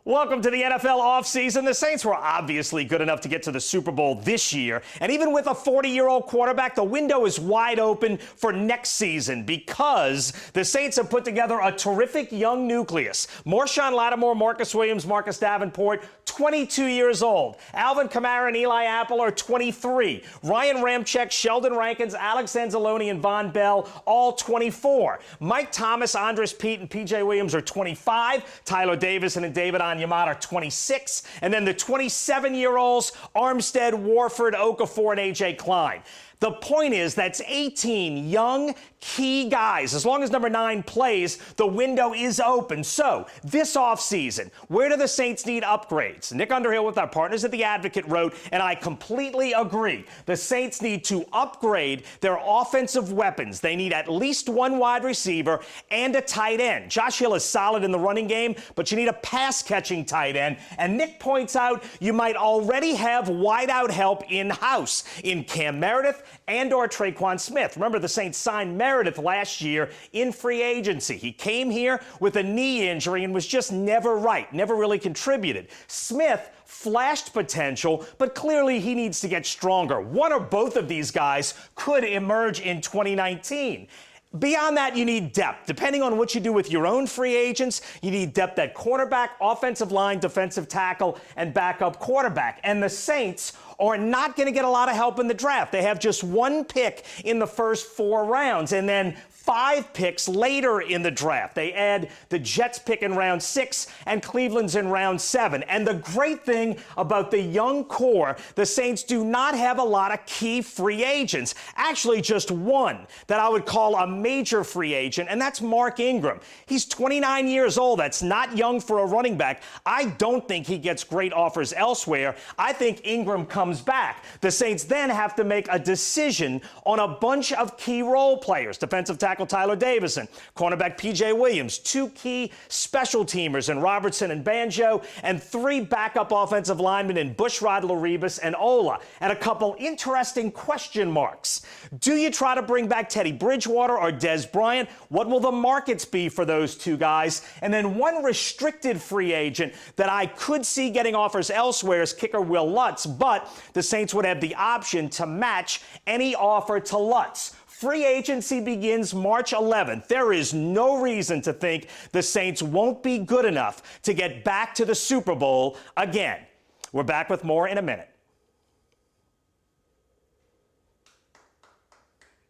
Welcome to the NFL offseason. The Saints were obviously good enough to get to the Super Bowl this year. And even with a 40-year-old quarterback, the window is wide open for next season because the Saints have put together a terrific young nucleus. Marshawn Lattimore, Marcus Williams, Marcus Davenport, 22 years old. Alvin Kamara and Eli Apple are 23. Ryan Ramczyk, Sheldon Rankins, Alex Anzalone, and Von Bell, all 24. Mike Thomas, Andres Pete, and P.J. Williams are 25. Tyler Davison and David Onyemata are 26. And then the 27-year-olds, Armstead, Warford, Okafor, and A.J. Klein. The point is that's 18 young, key guys. As long as number 9 plays, the window is open. So, this offseason, where do the Saints need upgrades? Nick Underhill with our partners at The Advocate wrote, and I completely agree, the Saints need to upgrade their offensive weapons. They need at least one wide receiver and a tight end. Josh Hill is solid in the running game, but you need a pass-catching tight end. And Nick points out you might already have wideout help in-house in Cam Meredith and or Traquan Smith. Remember, the Saints signed Meredith last year in free agency. He came here with a knee injury and was just never right, never really contributed. Smith flashed potential, but clearly he needs to get stronger. One or both of these guys could emerge in 2019. Beyond that, you need depth. Depending on what you do with your own free agents, you need depth at quarterback, offensive line, defensive tackle, and backup quarterback. And the Saints are not going to get a lot of help in the draft. They have just one pick in the first 4 rounds, and then 5 picks later in the draft. They add the Jets pick in round 6 and Cleveland's in round 7. And the great thing about the young core, the Saints do not have a lot of key free agents. Actually, just one that I would call a major free agent, and that's Mark Ingram. He's 29 years old. That's not young for a running back. I don't think he gets great offers elsewhere. I think Ingram comes back. The Saints then have to make a decision on a bunch of key role players. Defensive tackle Tyler Davison, cornerback P.J. Williams, 2 key special teamers in Robertson and Banjo, and 3 backup offensive linemen in Bushrod, Laribas, and Ola, and a couple interesting question marks. Do you try to bring back Teddy Bridgewater or Dez Bryant? What will the markets be for those 2 guys? And then one restricted free agent that I could see getting offers elsewhere is kicker Will Lutz, but the Saints would have the option to match any offer to Lutz. Free agency begins March 11th. There is no reason to think the Saints won't be good enough to get back to the Super Bowl again. We're back with more in a minute.